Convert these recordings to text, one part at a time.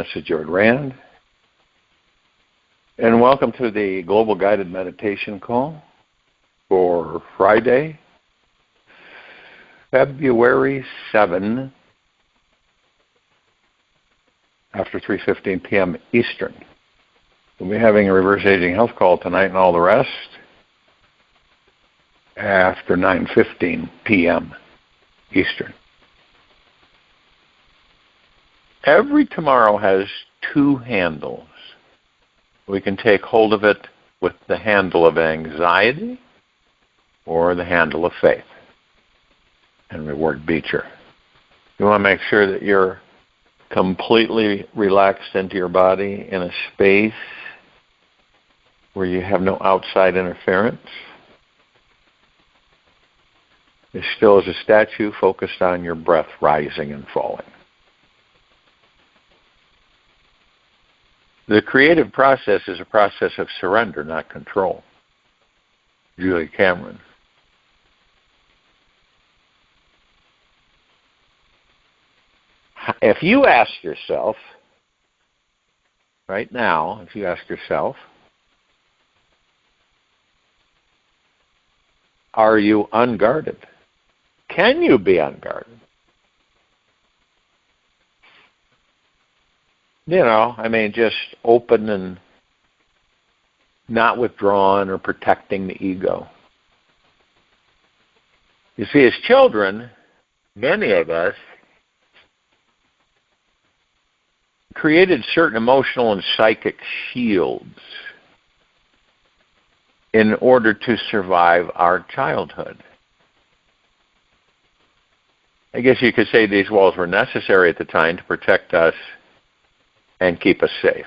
This is George Rand, and welcome to the Global Guided Meditation Call for Friday, February 7, after 3:15 p.m. Eastern. We'll be having a reverse aging health call tonight and all the rest after 9:15 p.m. Eastern. Every tomorrow has two handles. We can take hold of it with the handle of anxiety or the handle of faith. Henry Ward Beecher. You want to make sure that you're completely relaxed into your body in a space where you have no outside interference. As still as a statue, focused on your breath rising and falling. The creative process is a process of surrender, not control. Julie Cameron. If you ask yourself, right now, if you ask yourself, are you unguarded? Can you be unguarded? Just open and not withdrawn or protecting the ego. You see, as children, many of us created certain emotional and psychic shields in order to survive our childhood. I guess you could say these walls were necessary at the time to protect us and keep us safe.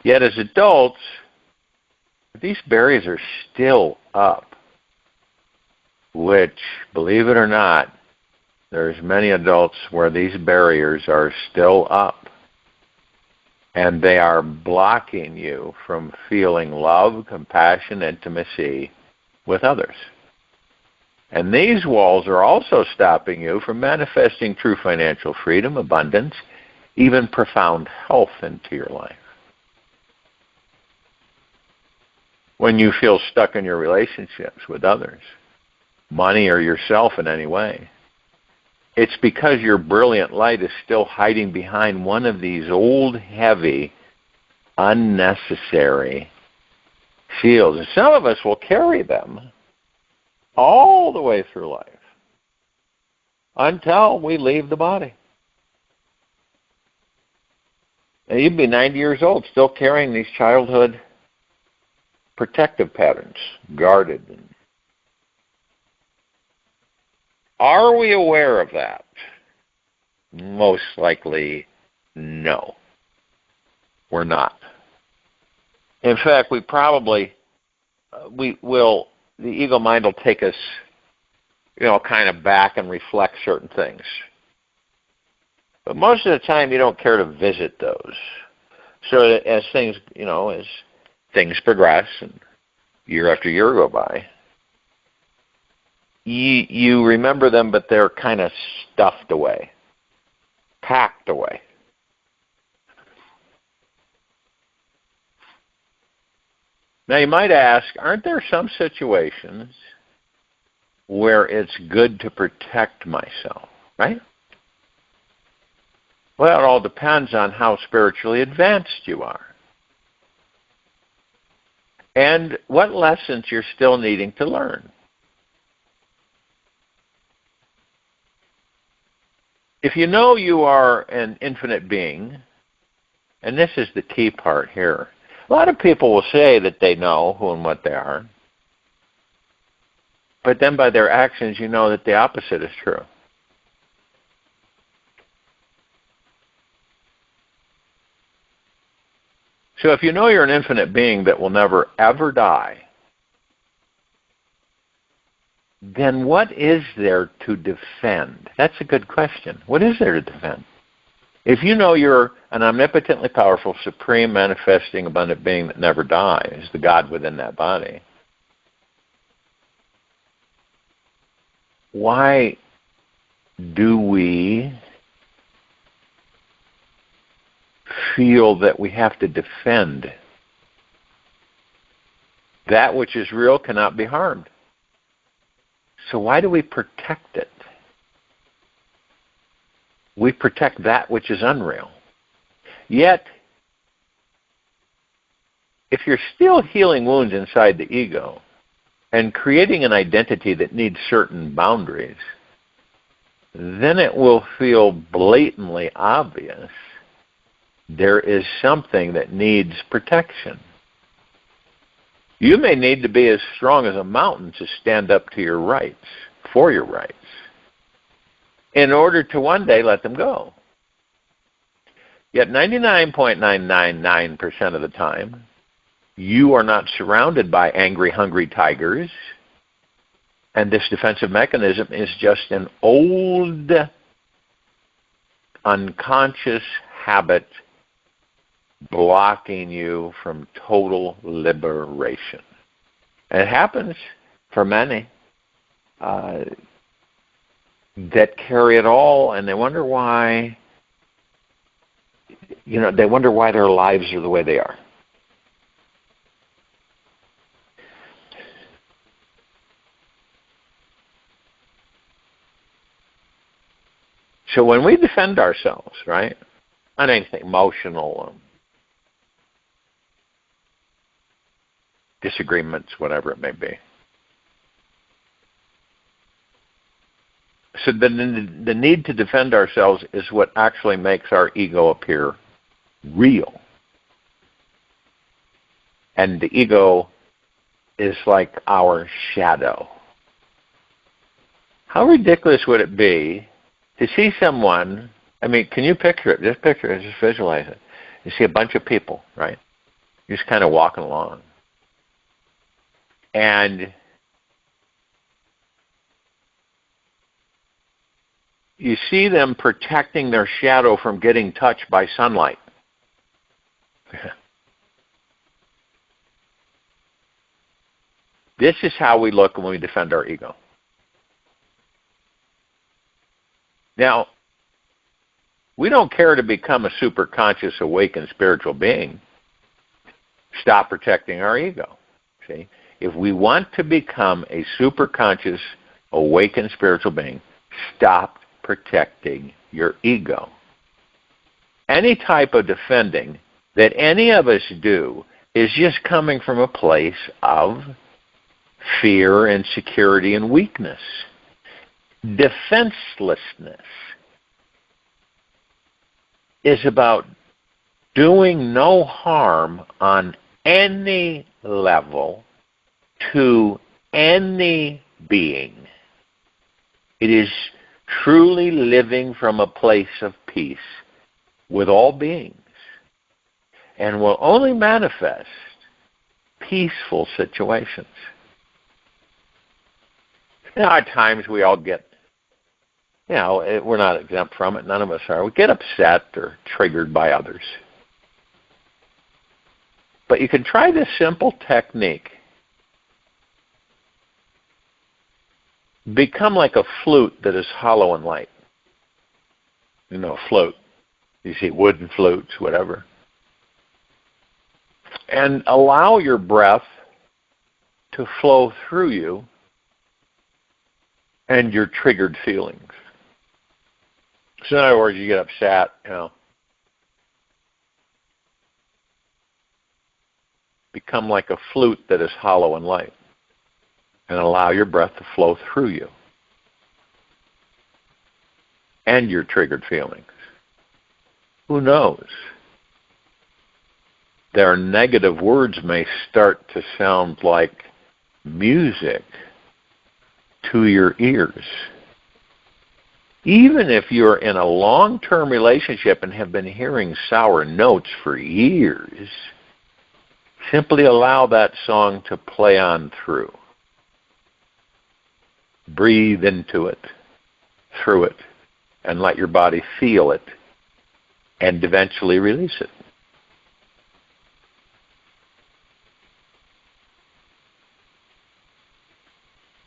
Yet as adults, these barriers are still up, which, believe it or not, there's many adults where these barriers are still up, and they are blocking you from feeling love, compassion, intimacy with others. And these walls are also stopping you from manifesting true financial freedom, abundance, even profound health into your life. When you feel stuck in your relationships with others, money or yourself in any way, it's because your brilliant light is still hiding behind one of these old, heavy, unnecessary shields. And some of us will carry them all the way through life until we leave the body. And you'd be 90 years old still carrying these childhood protective patterns, guarded. Are we aware of that? Most likely, no. We're not. In fact, the ego mind will take us, kind of back and reflect certain things. But most of the time, you don't care to visit those. So as things, as things progress and year after year go by, you remember them, but they're kind of stuffed away, packed away. Now you might ask, aren't there some situations where it's good to protect myself, right? Well, it all depends on how spiritually advanced you are and what lessons you're still needing to learn. If you know you are an infinite being, and this is the key part here, a lot of people will say that they know who and what they are, but then by their actions you know that the opposite is true. So if you know you're an infinite being that will never, ever die, then what is there to defend? That's a good question. What is there to defend? If you know you're an omnipotently powerful, supreme, manifesting, abundant being that never dies, the God within that body, why do we feel that we have to defend. That which is real cannot be harmed. So why do we protect it? We protect that which is unreal. Yet, if you're still healing wounds inside the ego and creating an identity that needs certain boundaries, then it will feel blatantly obvious there is something that needs protection. You may need to be as strong as a mountain to stand up to your rights, for your rights, in order to one day let them go. Yet 99.999% of the time, you are not surrounded by angry, hungry tigers, and this defensive mechanism is just an old, unconscious habit blocking you from total liberation. And it happens for many that carry it all, and they wonder why. They wonder why their lives are the way they are. So when we defend ourselves, right, on anything emotional, disagreements, whatever it may be. So the need to defend ourselves is what actually makes our ego appear real. And the ego is like our shadow. How ridiculous would it be to see someone, can you picture it? Just picture it, just visualize it. You see a bunch of people, right? You're just kind of walking along. And you see them protecting their shadow from getting touched by sunlight. This is how we look when we defend our ego. Now, we don't care to become a super conscious, awakened spiritual being. Stop protecting our ego. See? If we want to become a super conscious, awakened spiritual being, stop protecting your ego. Any type of defending that any of us do is just coming from a place of fear, insecurity, and weakness. Defenselessness is about doing no harm on any level to any being. It is truly living from a place of peace with all beings, and will only manifest peaceful situations. At times we all get, we're not exempt from it, none of us are. We get upset or triggered by others. But you can try this simple technique. Become like a flute that is hollow and light. A flute. You see wooden flutes, whatever. And allow your breath to flow through you and your triggered feelings. So in other words, you get upset, Become like a flute that is hollow and light. And allow your breath to flow through you and your triggered feelings. Who knows? Their negative words may start to sound like music to your ears. Even if you're in a long-term relationship and have been hearing sour notes for years, simply allow that song to play on through. Breathe into it, through it, and let your body feel it, and eventually release it.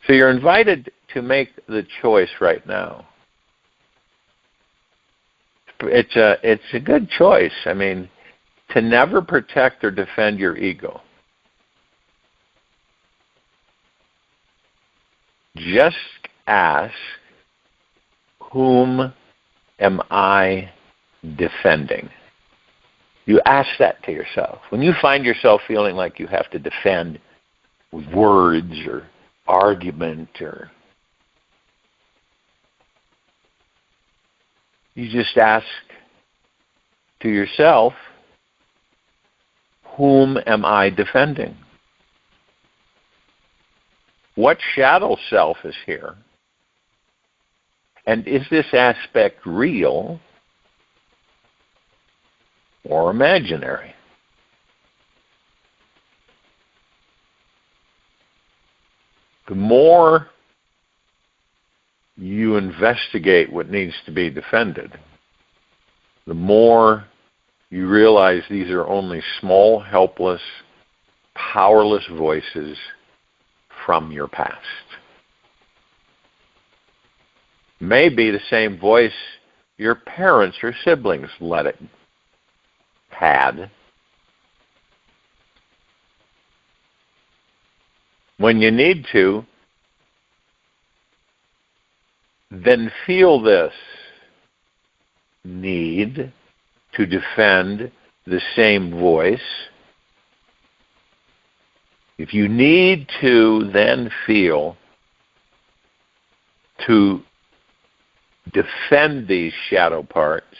So you're invited to make the choice right now. It's a good choice. to never protect or defend your ego. Just ask, whom am I defending? You ask that to yourself. When you find yourself feeling like you have to defend with words or argument, or you just ask to yourself, whom am I defending? What shadow self is here? And is this aspect real or imaginary? The more you investigate what needs to be defended, the more you realize these are only small, helpless, powerless voices from your past. Maybe the same voice your parents or siblings had. When you need to, then feel this need to defend the same voice. If you need to then feel to defend these shadow parts,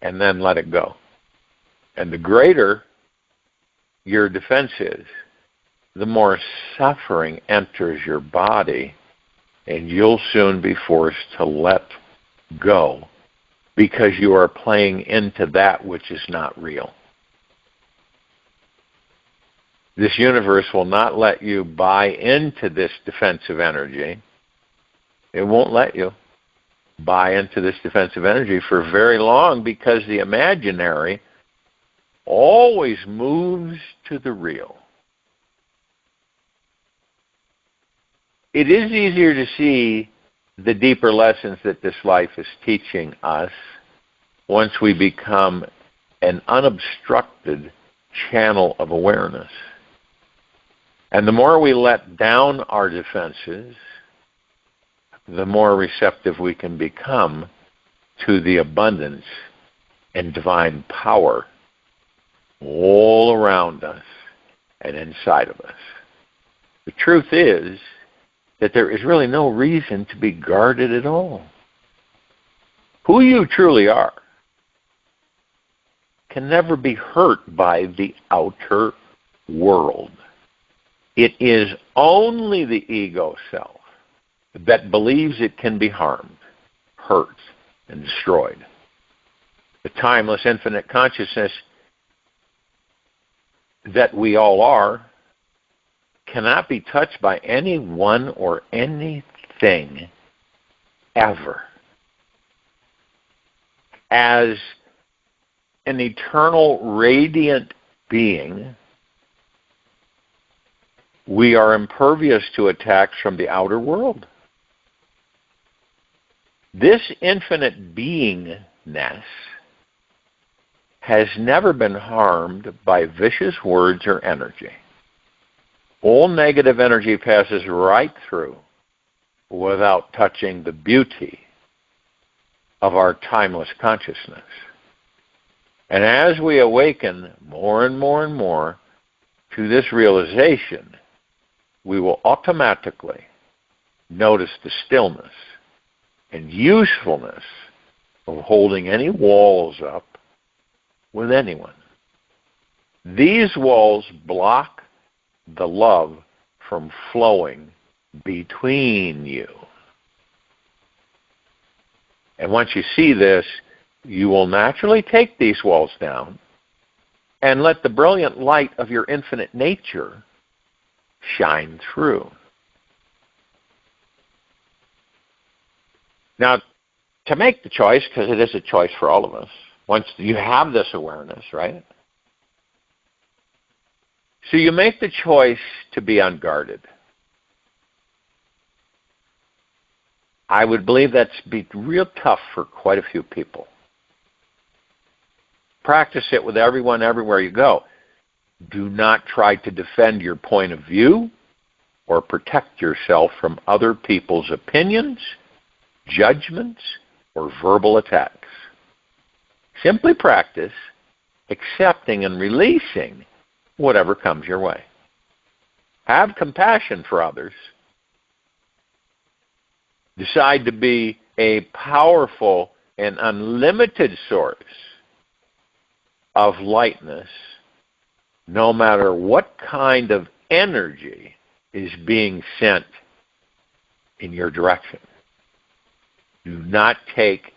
and then let it go. And the greater your defense is, the more suffering enters your body, and you'll soon be forced to let go because you are playing into that which is not real. This universe will not let you buy into this defensive energy. It won't let you buy into this defensive energy for very long, because the imaginary always moves to the real. It is easier to see the deeper lessons that this life is teaching us once we become an unobstructed channel of awareness. And the more we let down our defenses, the more receptive we can become to the abundance and divine power all around us and inside of us. The truth is that there is really no reason to be guarded at all. Who you truly are can never be hurt by the outer world. It is only the ego self that believes it can be harmed, hurt, and destroyed. The timeless, infinite consciousness that we all are cannot be touched by anyone or anything ever. As an eternal, radiant being, we are impervious to attacks from the outer world. This infinite beingness has never been harmed by vicious words or energy. All negative energy passes right through without touching the beauty of our timeless consciousness. And as we awaken more and more and more to this realization, we will automatically notice the stillness and usefulness of holding any walls up with anyone. These walls block the love from flowing between you. And once you see this, you will naturally take these walls down and let the brilliant light of your infinite nature shine through. Now, to make the choice, because it is a choice for all of us, once you have this awareness, right? So you make the choice to be unguarded. I would believe that's be real tough for quite a few people. Practice it with everyone everywhere you go. Do not try to defend your point of view or protect yourself from other people's opinions, judgments, or verbal attacks. Simply practice accepting and releasing whatever comes your way. Have compassion for others. Decide to be a powerful and unlimited source of lightness, no matter what kind of energy is being sent in your direction. Do not take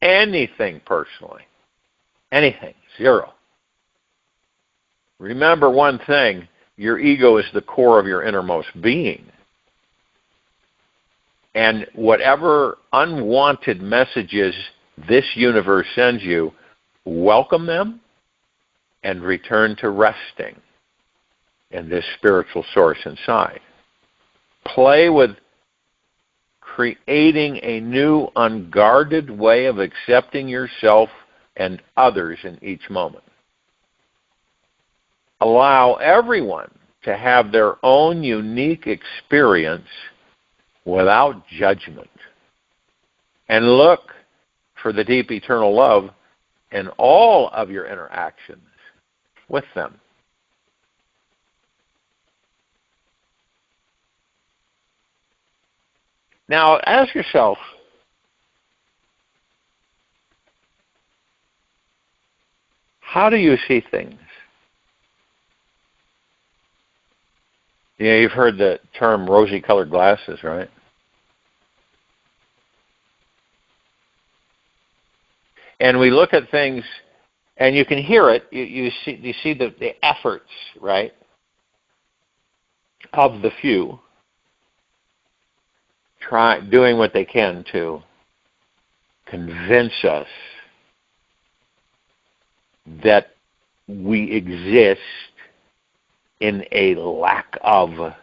anything personally. Anything. Zero. Remember one thing, your ego is the core of your innermost being. And whatever unwanted messages this universe sends you, welcome them and return to resting in this spiritual source inside. Play with creating a new unguarded way of accepting yourself and others in each moment. Allow everyone to have their own unique experience without judgment. And look for the deep eternal love in all of your interactions with them. Now, ask yourself, how do you see things? Yeah, you've heard the term rosy-colored glasses, right? And we look at things, and you can hear it. You see the efforts, right, of the few doing what they can to convince us that we exist in a lack of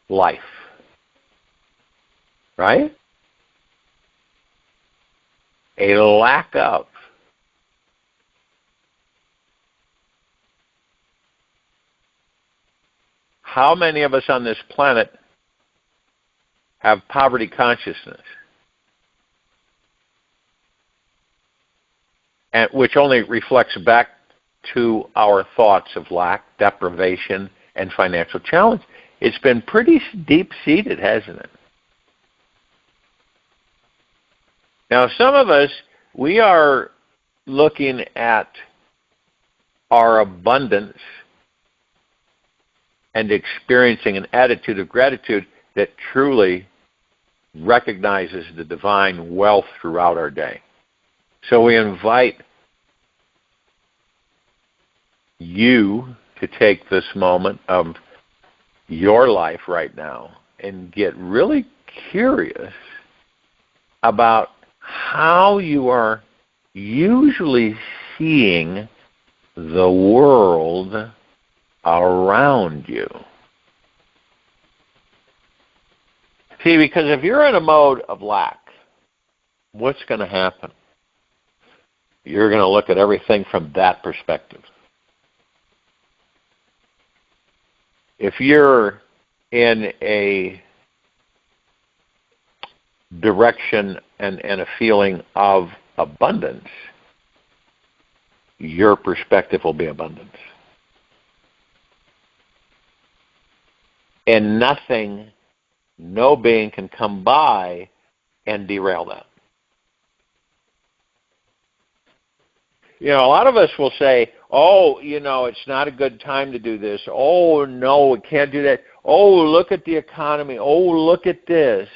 life. Right? A lack of. How many of us on this planet have poverty consciousness? And which only reflects back to our thoughts of lack, deprivation, and financial challenge. It's been pretty deep-seated, hasn't it? Now, some of us, we are looking at our abundance and experiencing an attitude of gratitude that truly recognizes the divine wealth throughout our day. So we invite you to take this moment of your life right now and get really curious about how you are usually seeing the world around you. See, because if you're in a mode of lack, what's going to happen? You're going to look at everything from that perspective. If you're in a direction and a feeling of abundance, your perspective will be abundance. And nothing, no being can come by and derail that. You know, a lot of us will say, oh, you know, it's not a good time to do this. Oh, no, we can't do that. Oh, look at the economy. Oh, look at this.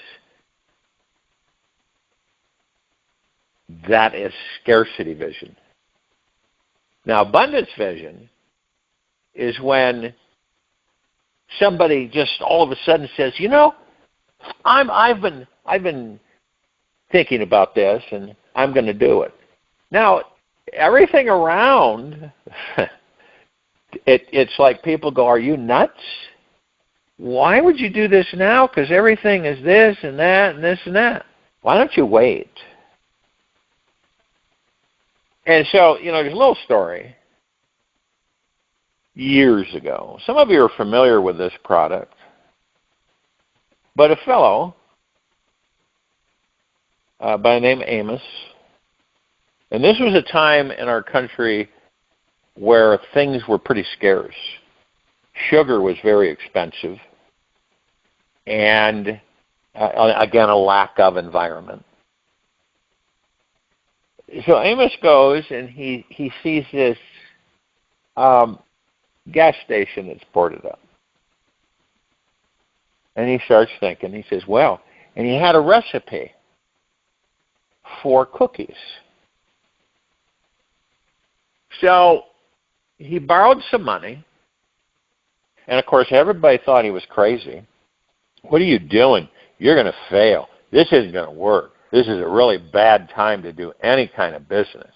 That is scarcity vision. Now, abundance vision is when somebody just all of a sudden says, you know, I've been thinking about this and I'm going to do it. Now, everything around, it's like people go, are you nuts? Why would you do this now? Because everything is this and that and this and that. Why don't you wait? And so, there's a little story years ago. Some of you are familiar with this product. But a fellow by the name of Amos, and this was a time in our country where things were pretty scarce. Sugar was very expensive, and again, a lack of environment. So Amos goes and he sees this gas station that's boarded up. And he starts thinking, he says, well, and he had a recipe for cookies. So he borrowed some money, and of course everybody thought he was crazy. What are you doing? You're going to fail. This isn't going to work. This is a really bad time to do any kind of business.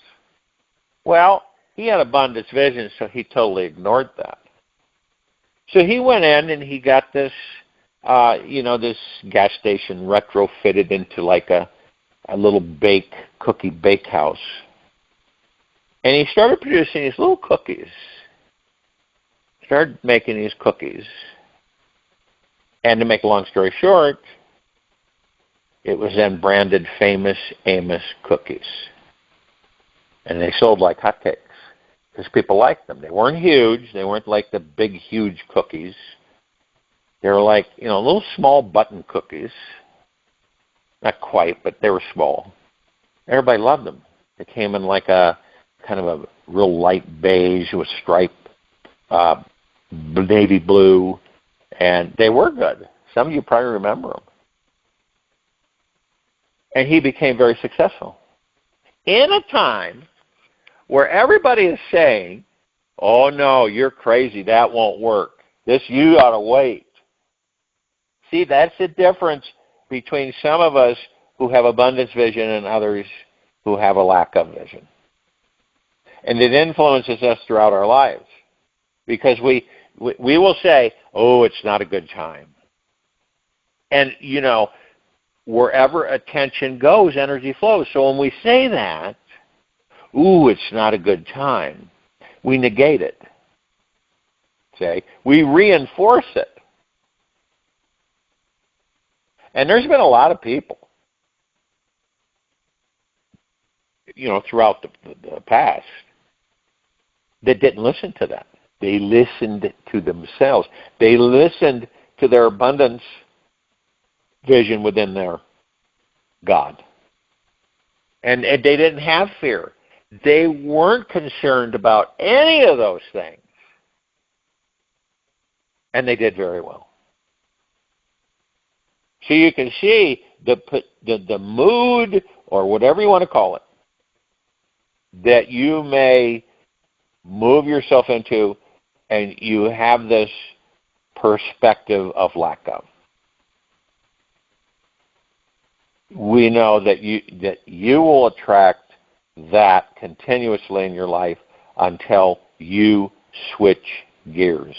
Well, he had abundance vision, so he totally ignored that. So he went in and he got this, this gas station retrofitted into like a little cookie bake house. And he started producing these little cookies. Started making these cookies. And to make a long story short, it was then branded Famous Amos Cookies. And they sold like hotcakes because people liked them. They weren't huge. They weren't like the big, huge cookies. They were like, little small button cookies. Not quite, but they were small. Everybody loved them. They came in like a kind of a real light beige with stripe, navy blue, and they were good. Some of you probably remember them. And he became very successful. In a time where everybody is saying, oh no, you're crazy, that won't work. You ought to wait. See, that's the difference between some of us who have abundance vision and others who have a lack of vision. And it influences us throughout our lives. Because we will say, oh, it's not a good time. And, wherever attention goes, energy flows. So when we say that, ooh, it's not a good time, we negate it. Okay? We reinforce it. And there's been a lot of people, throughout the past that didn't listen to that. They listened to themselves. They listened to their abundance vision within their God. And they didn't have fear. They weren't concerned about any of those things. And they did very well. So you can see the mood, or whatever you want to call it, that you may move yourself into, and you have this perspective of lack of. We know that you will attract that continuously in your life until you switch gears.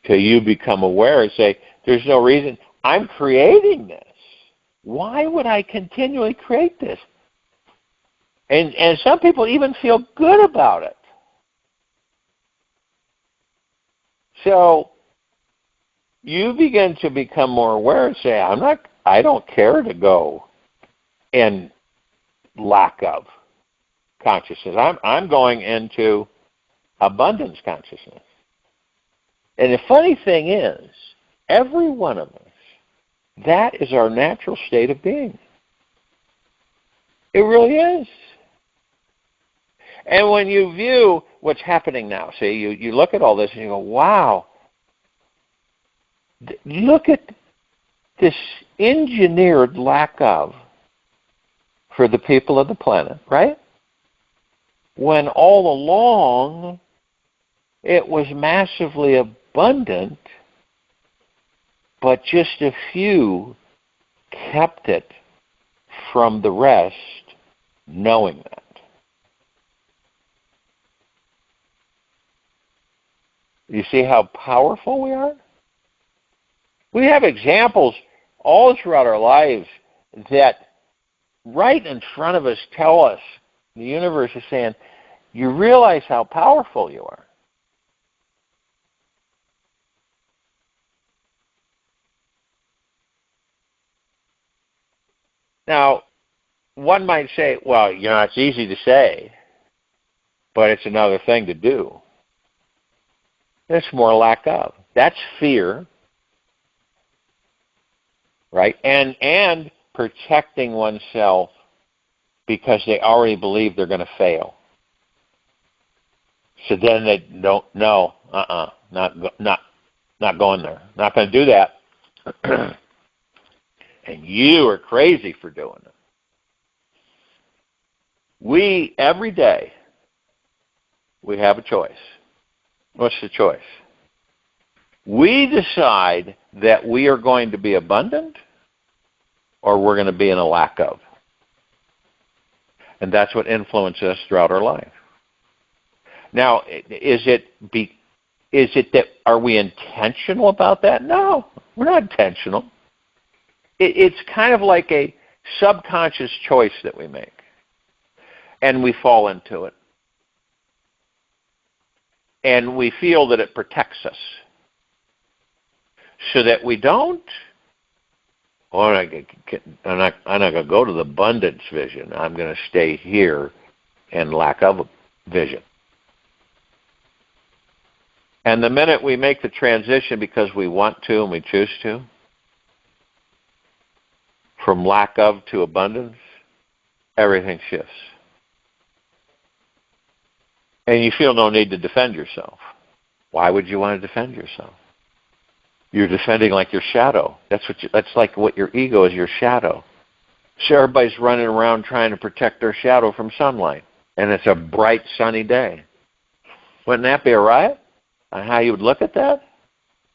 Till you become aware and say, there's no reason. I'm creating this. Why would I continually create this? And some people even feel good about it. So you begin to become more aware and say, I don't care to go in lack of consciousness. I'm going into abundance consciousness. And the funny thing is, every one of us, that is our natural state of being. It really is. And when you view what's happening now, see, you look at all this and you go, wow, look at this engineered lack of for the people of the planet, right? When all along it was massively abundant, but just a few kept it from the rest knowing that. You see how powerful we are? We have examples all throughout our lives that right in front of us tell us The universe is saying, you realize how powerful you are. Now, one might say, well, it's easy to say, but it's another thing to do. It's more lack of. That's fear, right? And protecting oneself because they already believe they're going to fail. So then they don't, not going there. Not going to do that. And you are crazy for doing it. Every day, we have a choice. What's the choice? We decide that we are going to be abundant or we're going to be in a lack of. And that's what influences us throughout our life. Now, is it that, are we intentional about that? No, we're not intentional. It's kind of like a subconscious choice that we make. And we fall into it. And we feel that it protects us. So that we don't, I'm not going to go to the abundance vision. I'm going to stay here in lack of vision. And the minute we make the transition because we want to and we choose to, from lack of to abundance, everything shifts. And you feel no need to defend yourself. Why would you want to defend yourself? You're defending like your shadow. That's like what your ego is, your shadow. So everybody's running around trying to protect their shadow from sunlight. And it's a bright, sunny day. Wouldn't that be a riot? On how you would look at that?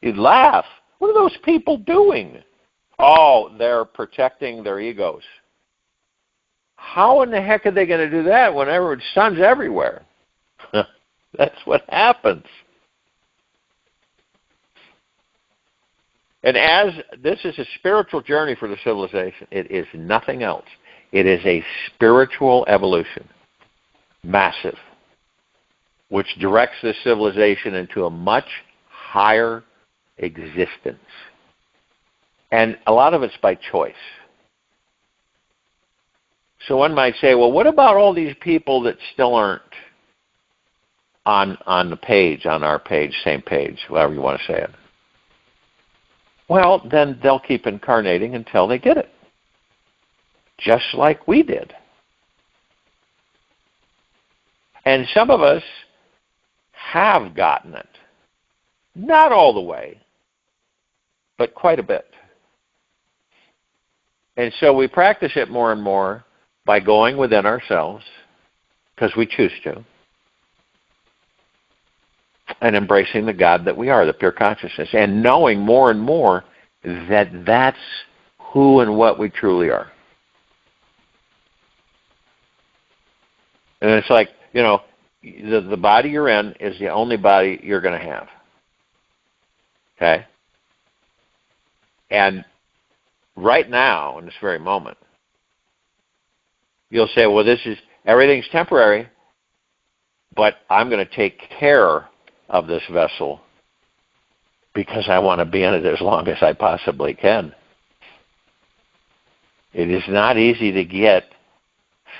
You'd laugh. What are those people doing? Oh, they're protecting their egos. How in the heck are they going to do that when the sun's everywhere? That's what happens. And as this is a spiritual journey for the civilization, it is nothing else. It is a spiritual evolution, massive, which directs this civilization into a much higher existence. And a lot of it's by choice. So one might say, well, what about all these people that still aren't on the page, on our page, same page, however you want to say it? Well, then they'll keep incarnating until they get it. Just like we did. And some of us have gotten it. Not all the way, but quite a bit. And so we practice it more and more by going within ourselves, because we choose to, and embracing the God that we are, the pure consciousness, and knowing more and more that that's who and what we truly are. And it's like, the body you're in is the only body you're going to have. Okay? And right now, in this very moment, you'll say, well, everything's temporary, but I'm going to take care of this vessel because I want to be in it as long as I possibly can. It is not easy to get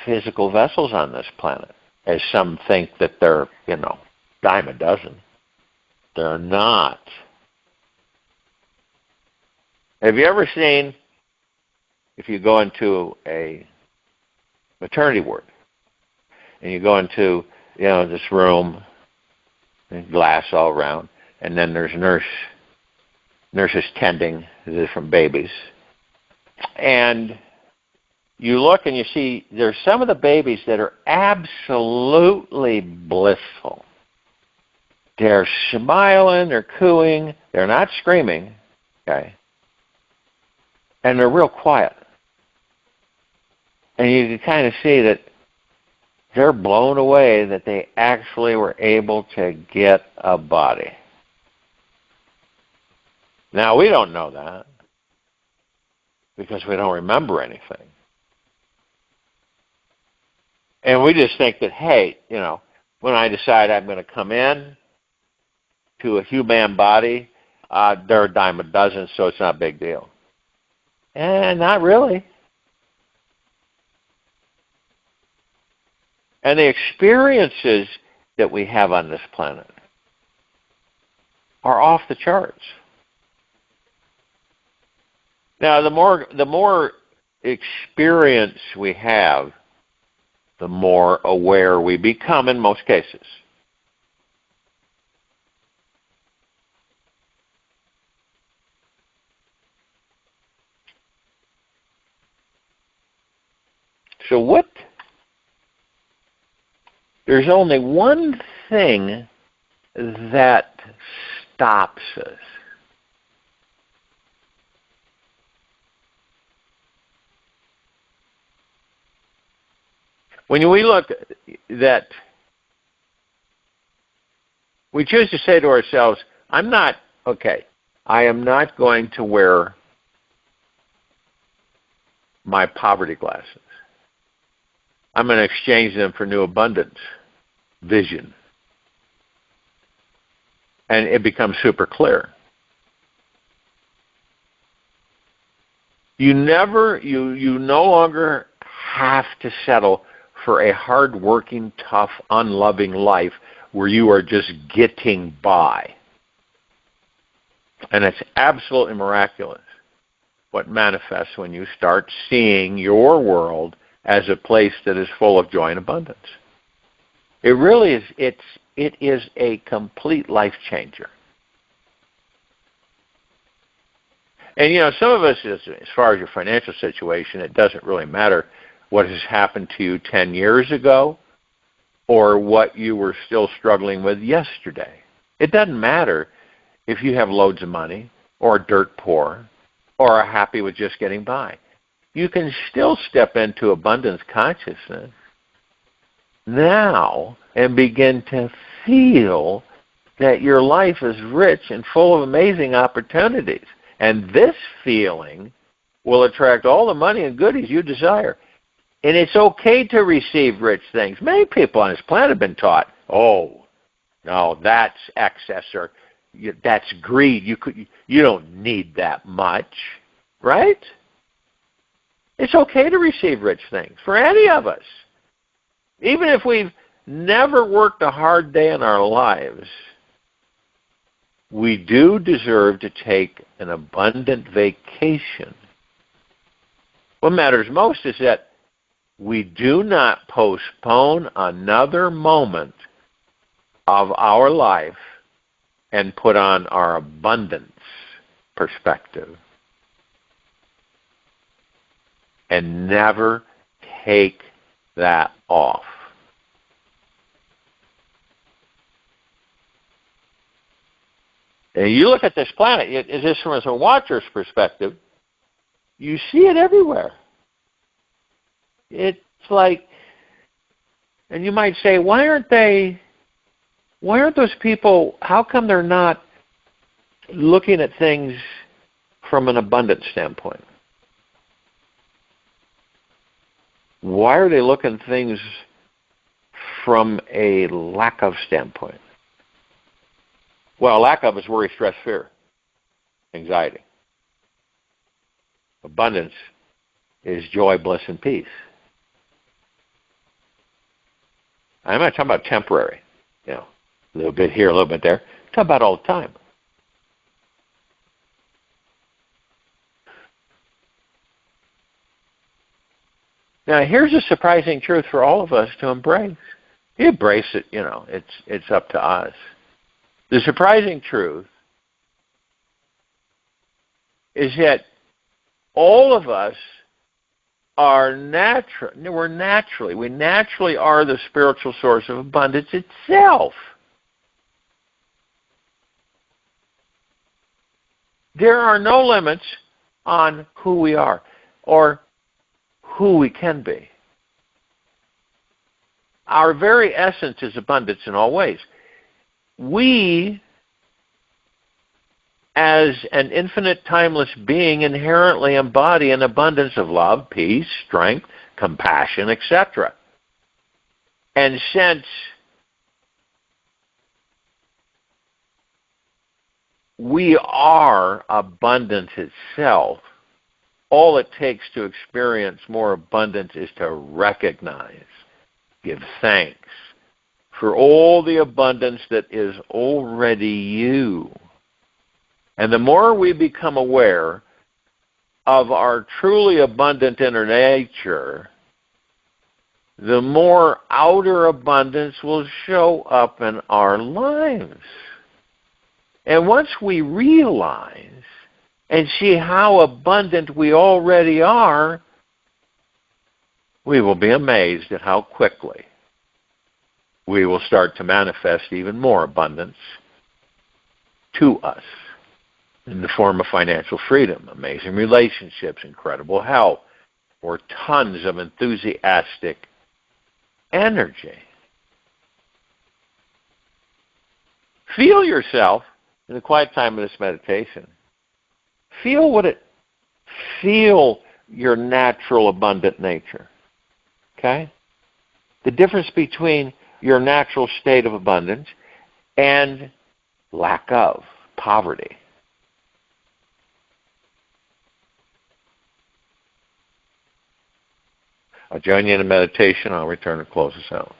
physical vessels on this planet, as some think that they're, dime a dozen. They're not. Have you ever seen, if you go into a maternity ward, and you go into, this room, and glass all around, and then there's nurses tending the different babies. And you look and you see there's some of the babies that are absolutely blissful. They're smiling, they're cooing, they're not screaming, okay? And they're real quiet. And you can kind of see that they're blown away that they actually were able to get a body. Now, we don't know that because we don't remember anything. And we just think that, hey, when I decide I'm going to come in to a human body, they're a dime a dozen, so it's not a big deal. And not really. And the experiences that we have on this planet are off the charts. Now, the more experience we have, the more aware we become in most cases. So there's only one thing that stops us. When we look that, we choose to say to ourselves, I am not going to wear my poverty glasses. I'm going to exchange them for new abundance vision. And it becomes super clear. You no longer have to settle for a hard-working, tough, unloving life where you are just getting by. And it's absolutely miraculous what manifests when you start seeing your world as a place that is full of joy and abundance. It really is. It is a complete life changer. And some of us, as far as your financial situation, it doesn't really matter what has happened to you 10 years ago or what you were still struggling with yesterday. It doesn't matter if you have loads of money or are dirt poor or are happy with just getting by. You can still step into abundance consciousness now and begin to feel that your life is rich and full of amazing opportunities. And this feeling will attract all the money and goodies you desire. And it's okay to receive rich things. Many people on this planet have been taught, oh, no, that's excess or that's greed. You don't need that much, right? It's okay to receive rich things for any of us. Even if we've never worked a hard day in our lives, we do deserve to take an abundant vacation. What matters most is that we do not postpone another moment of our life and put on our abundance perspective. And never take that off. And you look at this planet, just from a watcher's perspective, you see it everywhere. It's like, and you might say, why aren't those people, how come they're not looking at things from an abundance standpoint? Why are they looking at things from a lack of standpoint? Well, lack of is worry, stress, fear, anxiety. Abundance is joy, bliss, and peace. I'm not talking about temporary, a little bit here, a little bit there. I'm talking about all the time. Now, here's a surprising truth for all of us to embrace. You embrace it, it's up to us. The surprising truth is that all of us are we naturally are the spiritual source of abundance itself. There are no limits on who we are or who we can be. Our very essence is abundance in all ways. We, as an infinite, timeless being, inherently embody an abundance of love, peace, strength, compassion, etc. And since we are abundance itself, all it takes to experience more abundance is to recognize, give thanks for all the abundance that is already you. And the more we become aware of our truly abundant inner nature, the more outer abundance will show up in our lives. And once we realize and see how abundant we already are, we will be amazed at how quickly we will start to manifest even more abundance to us in the form of financial freedom, amazing relationships, incredible health, or tons of enthusiastic energy. Feel yourself in the quiet time of this meditation. Feel your natural abundant nature. Okay? The difference between your natural state of abundance and lack of, poverty. I'll join you in a meditation. I'll return to close us out.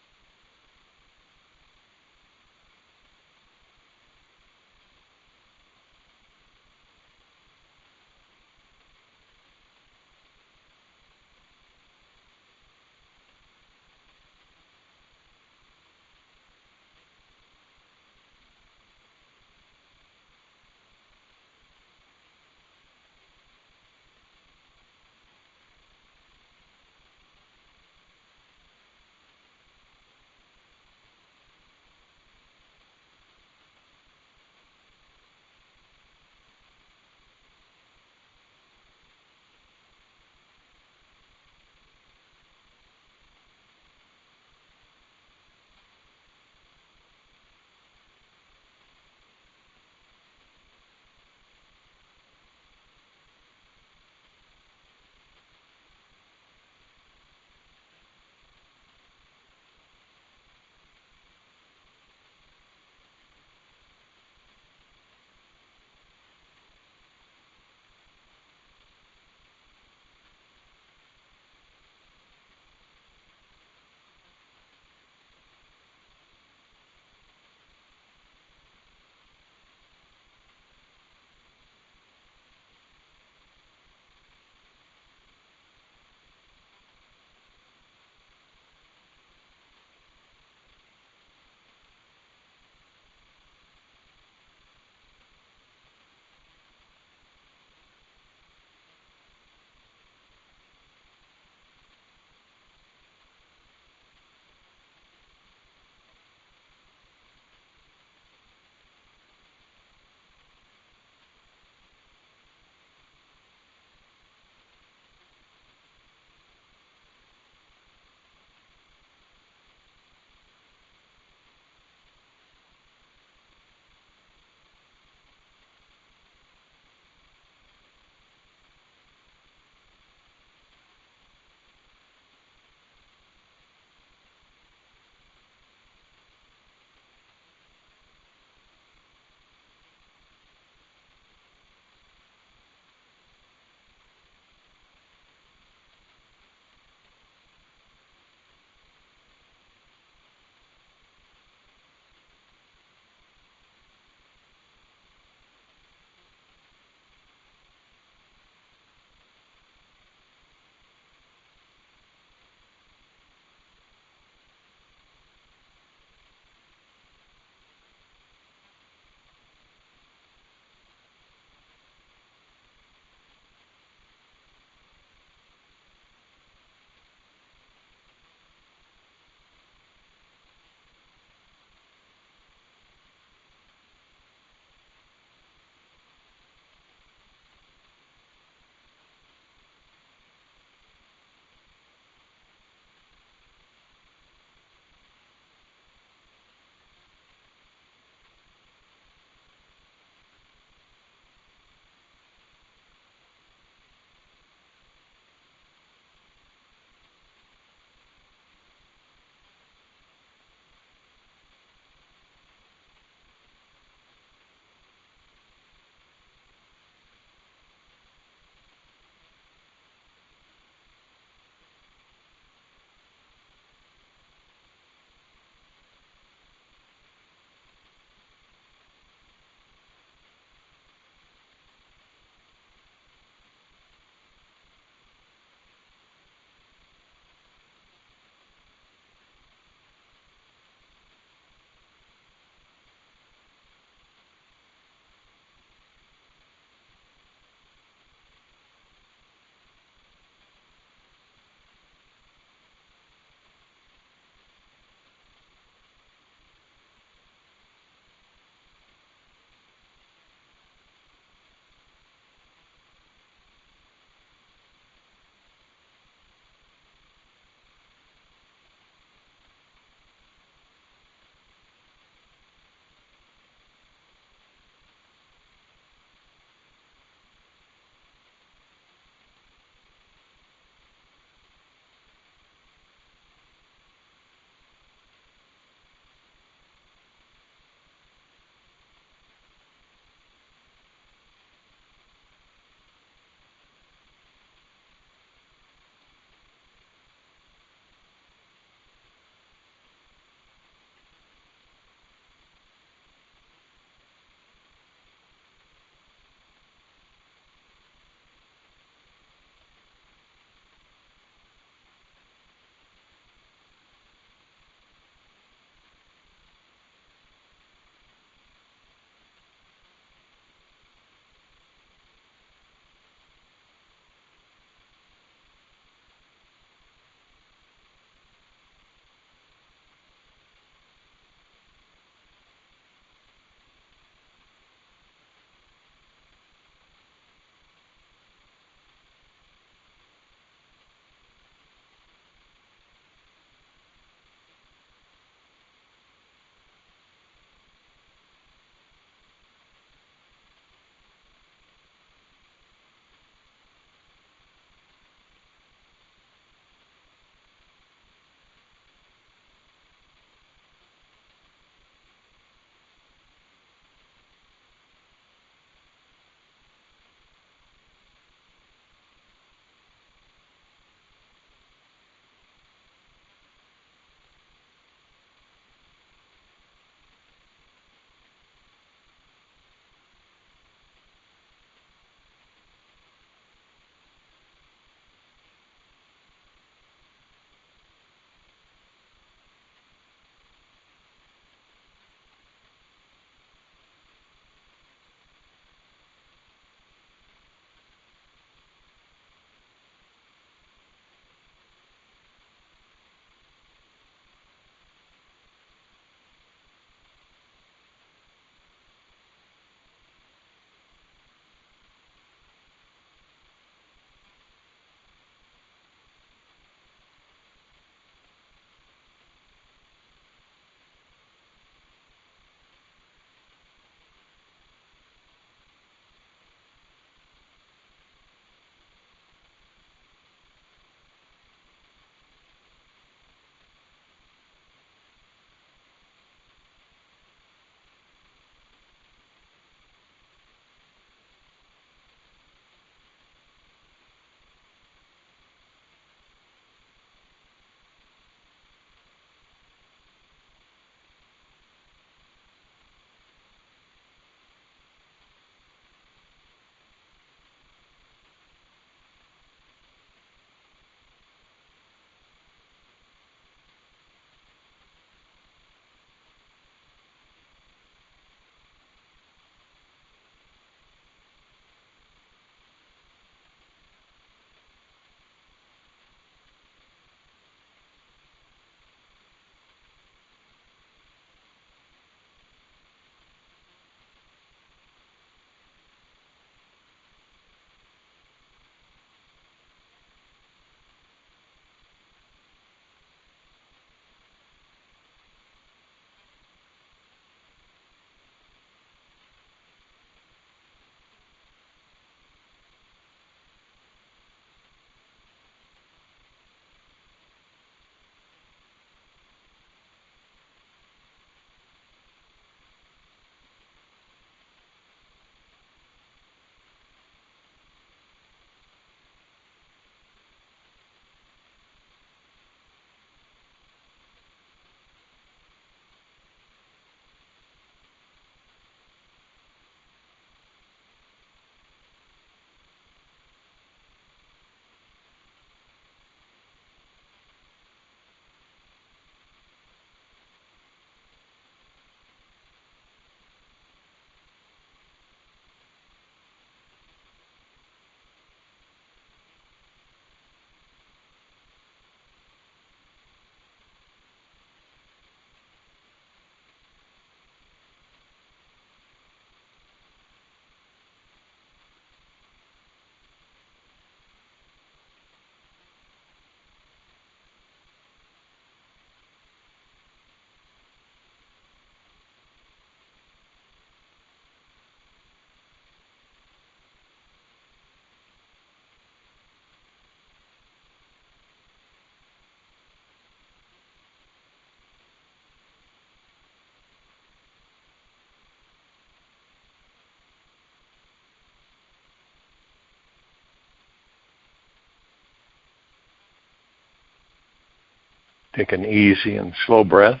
Take an easy and slow breath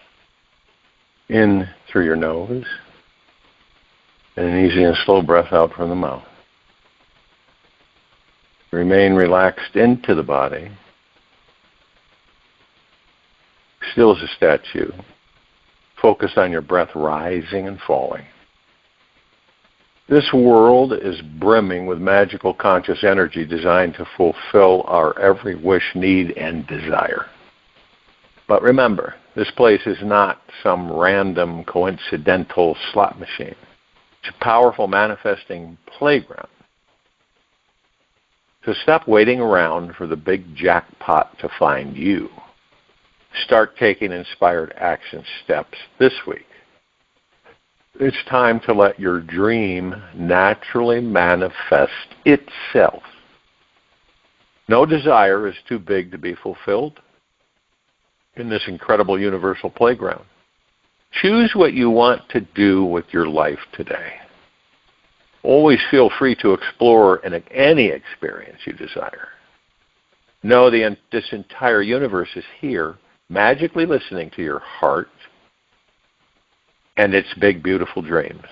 in through your nose, and an easy and slow breath out from the mouth. Remain relaxed into the body, still as a statue. Focus on your breath rising and falling. This world is brimming with magical conscious energy designed to fulfill our every wish, need, and desire. But remember, this place is not some random, coincidental slot machine. It's a powerful manifesting playground. So stop waiting around for the big jackpot to find you. Start taking inspired action steps this week. It's time to let your dream naturally manifest itself. No desire is too big to be fulfilled in this incredible universal playground. Choose what you want to do with your life today. Always feel free to explore any experience you desire. Know this entire universe is here, magically listening to your heart and its big, beautiful dreams.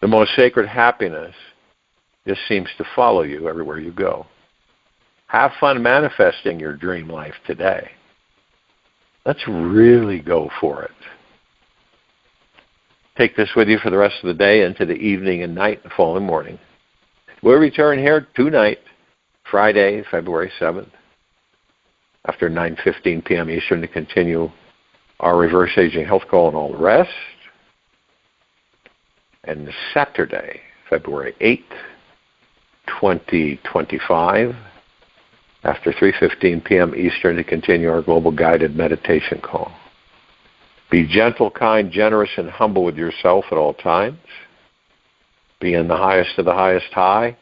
The most sacred happiness just seems to follow you everywhere you go. Have fun manifesting your dream life today. Let's really go for it. Take this with you for the rest of the day, into the evening and night, the following morning. We'll return here tonight, Friday, February 7th, after 9:15 p.m. Eastern, to continue our reverse aging health call and all the rest. And Saturday, February 8th, 2025, after 3:15 p.m. Eastern, to continue our global guided meditation call. Be gentle, kind, generous, and humble with yourself at all times. Be in the highest of the highest high,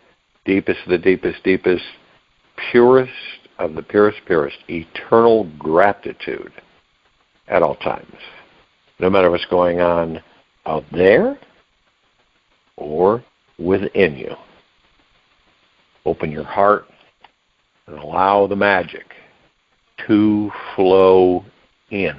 deepest of the deepest, deepest, purest of the purest, purest, eternal gratitude at all times. No matter what's going on out there or within you. Open your heart and allow the magic to flow in.